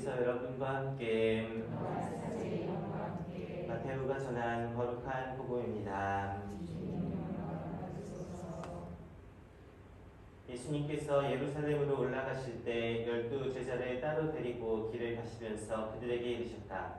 주님께서 여러분과 함께 마테오가 전한 거룩한 복음입니다. 예수님께서 예루살렘으로 올라가실 때 12제자를 따로 데리고 길을 가시면서 그들에게 이르셨다.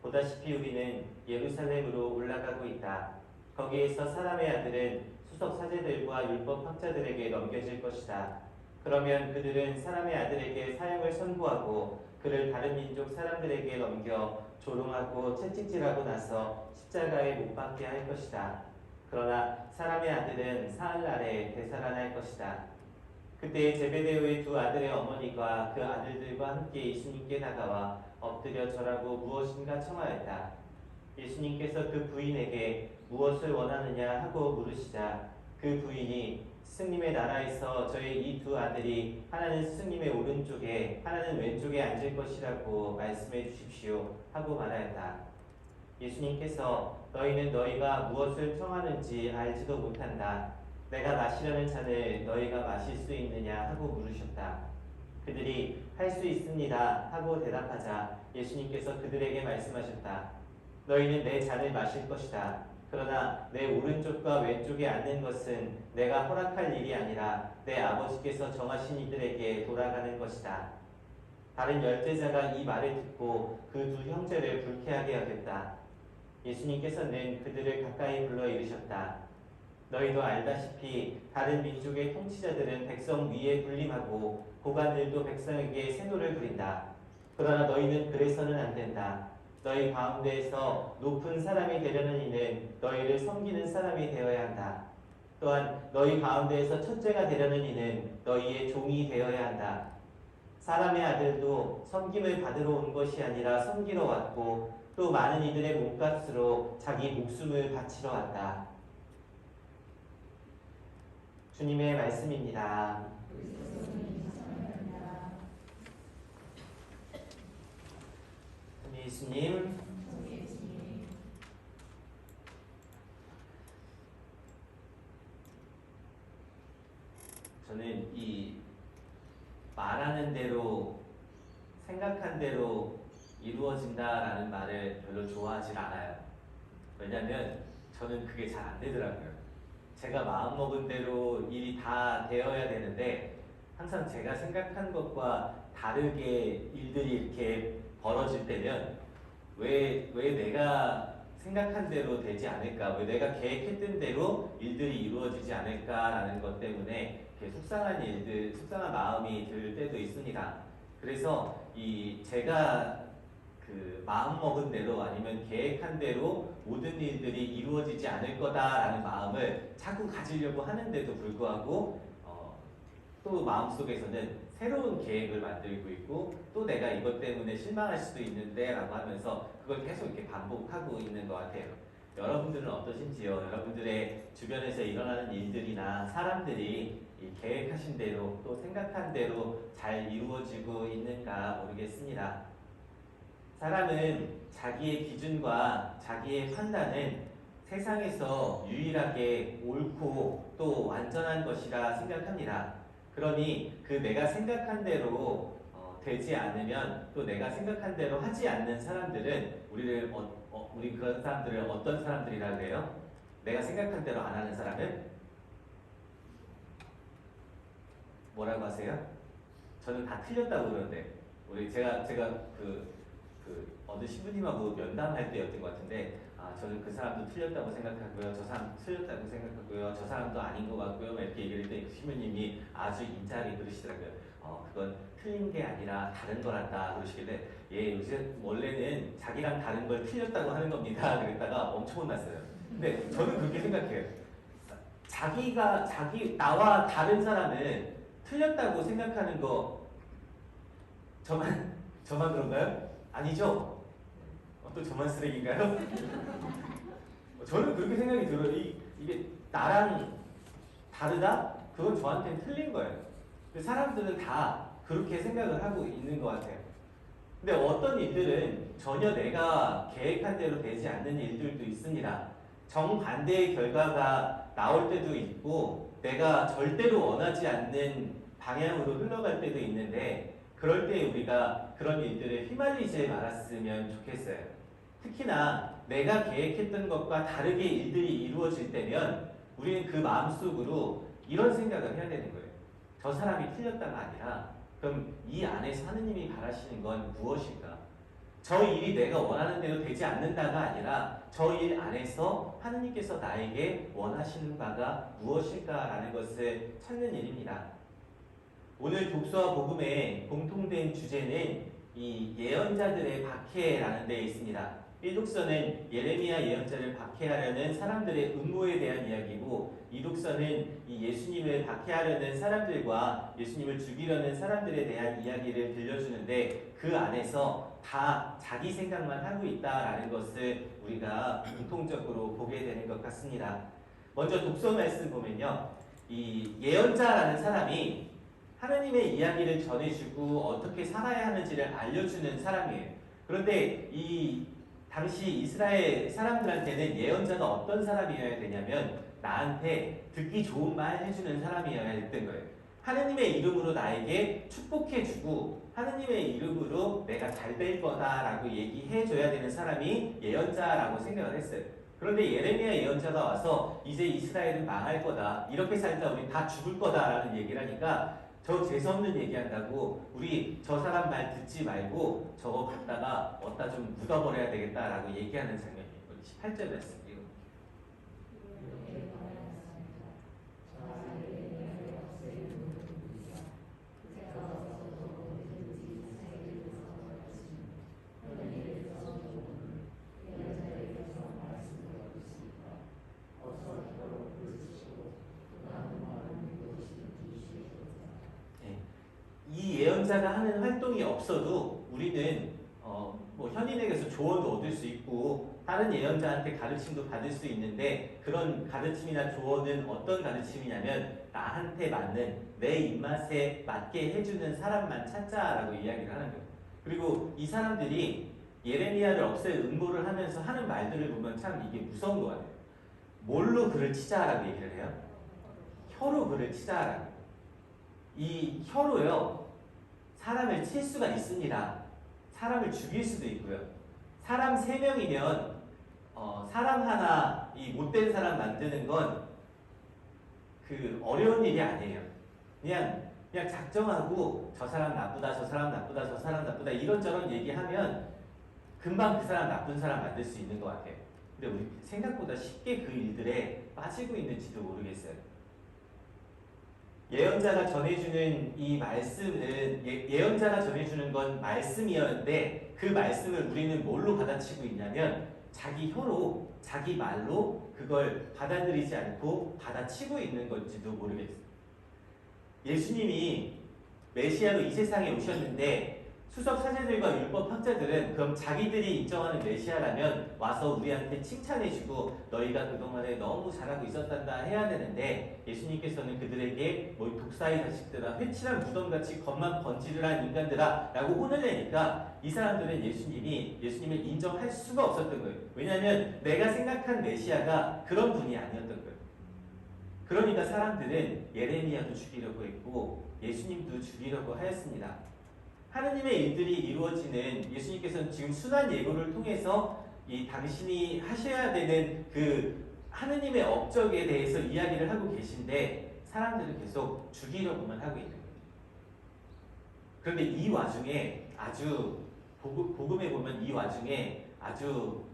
보다시피 우리는 예루살렘으로 올라가고 있다. 거기에서 사람의 아들은 수석 사제들과 율법 학자들에게 넘겨질 것이다. 그러면 그들은 사람의 아들에게 사형을 선고하고 그를 다른 민족 사람들에게 넘겨 조롱하고 채찍질하고 나서 십자가에 못 박게 할 것이다. 그러나 사람의 아들은 사흘날에 되살아날 것이다. 그때 제베데오의 두 아들의 어머니가 그 아들들과 함께 예수님께 다가와 엎드려 절하고 무엇인가 청하였다. 예수님께서 그 부인에게 무엇을 원하느냐 하고 물으시자 그 부인이 스승님의 나라에서 저의 이 두 아들이 하나는 스승님의 오른쪽에 하나는 왼쪽에 앉을 것이라고 말씀해 주십시오 하고 말하였다. 예수님께서 너희는 너희가 무엇을 청하는지 알지도 못한다. 내가 마시려는 잔을 너희가 마실 수 있느냐 하고 물으셨다. 그들이 할 수 있습니다 하고 대답하자 예수님께서 그들에게 말씀하셨다. 너희는 내 잔을 마실 것이다. 그러나 내 오른쪽과 왼쪽에 앉는 것은 내가 허락할 일이 아니라 내 아버지께서 정하신 이들에게 돌아가는 것이다. 다른 10제자가 이 말을 듣고 그 두 형제를 불쾌하게 여겼다. 예수님께서는 그들을 가까이 불러 이르셨다. 너희도 알다시피 다른 민족의 통치자들은 백성 위에 군림하고 고관들도 백성에게 세노를 부린다. 그러나 너희는 그래서는 안 된다. 너희 가운데에서 높은 사람이 되려는 이는 너희를 섬기는 사람이 되어야 한다. 또한 너희 가운데에서 첫째가 되려는 이는 너희의 종이 되어야 한다. 사람의 아들도 섬김을 받으러 온 것이 아니라 섬기러 왔고 또 많은 이들의 몸값으로 자기 목숨을 바치러 왔다. 주님의 말씀입니다. 예수님, 저는 이 말하는 대로 생각한 대로 이루어진다라는 말을 별로 좋아하지 않아요. 왜냐하면 저는 그게 잘 안 되더라고요. 제가 마음먹은 대로 일이 다 되어야 되는데 항상 제가 생각한 것과 다르게 일들이 이렇게 벌어질 때면 왜 내가 생각한 대로 되지 않을까, 왜 내가 계획했던 대로 일들이 이루어지지 않을까라는 것 때문에 이렇게 속상한 마음이 들 때도 있습니다. 그래서 제가 그 마음먹은 대로 아니면 계획한 대로 모든 일들이 이루어지지 않을 거다라는 마음을 자꾸 가지려고 하는데도 불구하고 또 마음속에서는 새로운 계획을 만들고 있고 또 내가 이것 때문에 실망할 수도 있는데 라고 하면서 그걸 계속 이렇게 반복하고 있는 것 같아요. 여러분들은 어떠신지요? 여러분들의 주변에서 일어나는 일들이나 사람들이 이 계획하신 대로 또 생각한 대로 잘 이루어지고 있는가 모르겠습니다. 사람은 자기의 기준과 자기의 판단은 세상에서 유일하게 옳고 또 완전한 것이라 생각합니다. 그러니 그 내가 생각한 대로 되지 않으면 또 내가 생각한 대로 하지 않는 사람들은 우리 그런 사람들을 어떤 사람들이라고 해요? 내가 생각한 대로 안 하는 사람은 뭐라고 하세요? 저는 다 틀렸다고 그러는데 제가 어느 신부님하고 면담할 때였던 것 같은데 저는 그 사람도 틀렸다고 생각하고요. 저 사람도 틀렸다고 생각하고요. 저 사람도 아닌 것 같고요. 이렇게 얘기를 했더니 그 신부님이 아주 인자하게 그러시더라고요. 그건 틀린 게 아니라 다른 거란다 그러시길래 요새 원래는 자기랑 다른 걸 틀렸다고 하는 겁니다. 그랬다가 엄청 혼났어요. 근데 저는 그렇게 생각해요. 나와 다른 사람은 틀렸다고 생각하는 거 저만 그런가요? 아니죠? 또 저만 쓰레기인가요? 저는 그렇게 생각이 들어요. 이게 나랑 다르다? 그건 저한테는 틀린 거예요. 사람들은 다 그렇게 생각을 하고 있는 것 같아요. 근데 어떤 일들은 전혀 내가 계획한 대로 되지 않는 일들도 있습니다. 정반대의 결과가 나올 때도 있고 내가 절대로 원하지 않는 방향으로 흘러갈 때도 있는데 그럴 때 우리가 그런 일들을 휘말리지 말았으면 좋겠어요. 특히나 내가 계획했던 것과 다르게 일들이 이루어질 때면 우리는 그 마음속으로 이런 생각을 해야 되는 거예요. 저 사람이 틀렸다가 아니라 그럼 이 안에서 하느님이 바라시는 건 무엇일까? 저 일이 내가 원하는 대로 되지 않는다가 아니라 저 일 안에서 하느님께서 나에게 원하시는 바가 무엇일까라는 것을 찾는 일입니다. 오늘 독서와 복음의 공통된 주제는 이 예언자들의 박해라는 데 있습니다. 1독서는 예레미야 예언자를 박해하려는 사람들의 음모에 대한 이야기고, 2독서는 이 예수님을 박해하려는 사람들과 예수님을 죽이려는 사람들에 대한 이야기를 들려주는데, 그 안에서 다 자기 생각만 하고 있다라는 것을 우리가 공통적으로 보게 되는 것 같습니다. 먼저 독서 말씀 보면요, 이 예언자라는 사람이 하나님의 이야기를 전해주고 어떻게 살아야 하는지를 알려주는 사람이에요. 그런데 이 당시 이스라엘 사람들한테는 예언자가 어떤 사람이어야 되냐면 나한테 듣기 좋은 말 해주는 사람이어야 했던 거예요. 하느님의 이름으로 나에게 축복해주고 하느님의 이름으로 내가 잘 될 거다라고 얘기해줘야 되는 사람이 예언자라고 생각을 했어요. 그런데 예레미야 예언자가 와서 이제 이스라엘은 망할 거다, 이렇게 살다 우리 다 죽을 거다라는 얘기를 하니까 저 재수없는 얘기한다고 우리 저 사람 말 듣지 말고 저거 갖다가 어디다 좀 묻어버려야 되겠다라고 얘기하는 장면이에요. 18절 말씀. 이 예언자가 하는 활동이 없어도 우리는 뭐 현인에게서 조언도 얻을 수 있고 다른 예언자한테 가르침도 받을 수 있는데, 그런 가르침이나 조언은 어떤 가르침이냐면 나한테 맞는 내 입맛에 맞게 해주는 사람만 찾자라고 이야기를 하는 거예요. 그리고 이 사람들이 예레미야를 없앨 음모를 하면서 하는 말들을 보면 참 이게 무서운 것 같아요. 뭘로 그를 치자라고 얘기를 해요? 혀로 그를 치자라고. 이 혀로요, 사람을 칠 수가 있습니다. 사람을 죽일 수도 있고요. 사람 3명이면 사람 하나 이 못된 사람 만드는 건 그 어려운 일이 아니에요. 그냥 작정하고 저 사람 나쁘다, 저 사람 나쁘다, 저 사람 나쁘다 이런저런 얘기하면 금방 그 사람 나쁜 사람 만들 수 있는 것 같아요. 근데 우리 생각보다 쉽게 그 일들에 빠지고 있는지도 모르겠어요. 예언자가 전해주는 이 말씀은 예언자가 전해주는 건 말씀이었는데 그 말씀을 우리는 뭘로 받아치고 있냐면 자기 혀로 자기 말로 그걸 받아들이지 않고 받아치고 있는 건지도 모르겠어요. 예수님이 메시아로 이 세상에 오셨는데 수석 사제들과 율법 학자들은 그럼 자기들이 인정하는 메시아라면 와서 우리한테 칭찬해주고 너희가 그동안에 너무 잘하고 있었단다 해야 되는데, 예수님께서는 그들에게 뭐 독사의 자식들아, 회칠한 무덤같이 겉만 번지르한 인간들아 라고 혼을 내니까 이 사람들은 예수님을 인정할 수가 없었던 거예요. 왜냐하면 내가 생각한 메시아가 그런 분이 아니었던 거예요. 그러니까 사람들은 예레미야도 죽이려고 했고 예수님도 죽이려고 하였습니다. 하느님의 일들이 이루어지는, 예수님께서는 지금 순환 예고를 통해서 이 당신이 하셔야 되는 그 하느님의 업적에 대해서 이야기를 하고 계신데 사람들은 계속 죽이려고만 하고 있는 거예요. 그런데 이 와중에 아주 복음에 보면 이 와중에 아주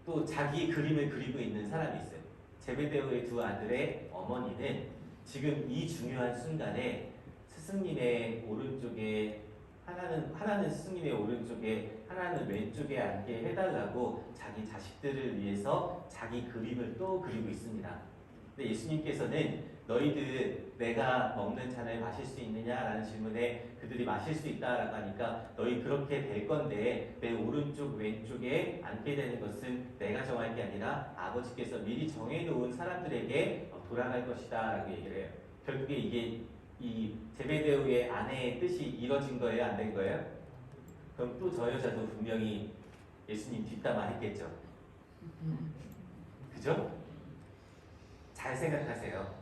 또 자기 그림을 그리고 있는 사람이 있어요. 제베데오의 2 아들의 어머니는 지금 이 중요한 순간에 스승님의 오른쪽에 하나는 스승님의 오른쪽에 하나는 왼쪽에 앉게 해달라고 자기 자식들을 위해서 자기 그림을 또 그리고 있습니다. 근데 예수님께서는 너희들 내가 먹는 잔을 마실 수 있느냐라는 질문에 그들이 마실 수 있다라고 하니까 너희 그렇게 될 건데 내 오른쪽 왼쪽에 앉게 되는 것은 내가 정할 게 아니라 아버지께서 미리 정해놓은 사람들에게 돌아갈 것이다 라고 얘기를 해요. 결국에 이게 이 제베데오의 아내의 뜻이 이뤄진 거예요? 안 된 거예요? 그럼 또 저 여자도 분명히 예수님 뒷담화 했겠죠. 그죠? 잘 생각하세요.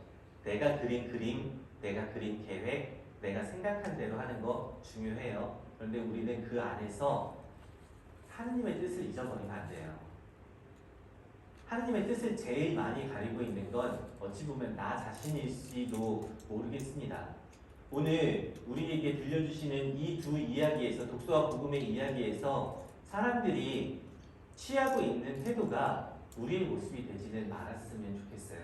내가 그린 그림, 내가 그린 계획, 내가 생각한 대로 하는 거 중요해요. 그런데 우리는 그 안에서 하느님의 뜻을 잊어버리면 안 돼요. 하느님의 뜻을 제일 많이 가리고 있는 건 어찌 보면 나 자신일지도 모르겠습니다. 오늘 우리에게 들려주시는 이 두 이야기에서, 독서와 복음의 이야기에서 사람들이 취하고 있는 태도가 우리의 모습이 되지는 말았으면 좋겠어요.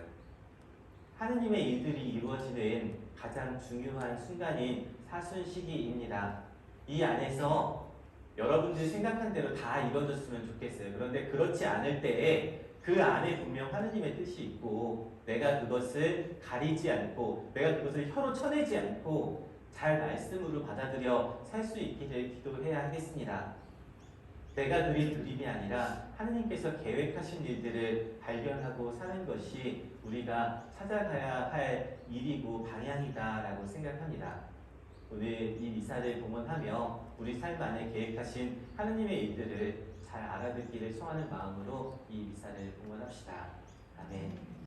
하느님의 일들이 이루어지는 가장 중요한 순간인 사순시기입니다. 이 안에서 여러분들이 생각한 대로 다 이루어졌으면 좋겠어요. 그런데 그렇지 않을 때에 그 안에 분명 하느님의 뜻이 있고 내가 그것을 가리지 않고 내가 그것을 혀로 쳐내지 않고 잘 말씀으로 받아들여 살 수 있기를 기도해야 하겠습니다. 내가 그린 그림이 아니라 하느님께서 계획하신 일들을 발견하고 사는 것이 우리가 찾아가야 할 일이고 방향이다라고 생각합니다. 오늘 이 미사를 봉헌하며 우리 삶 안에 계획하신 하느님의 일들을 잘 알아듣기를 소원하는 마음으로 이 미사를 봉헌합시다. 아멘.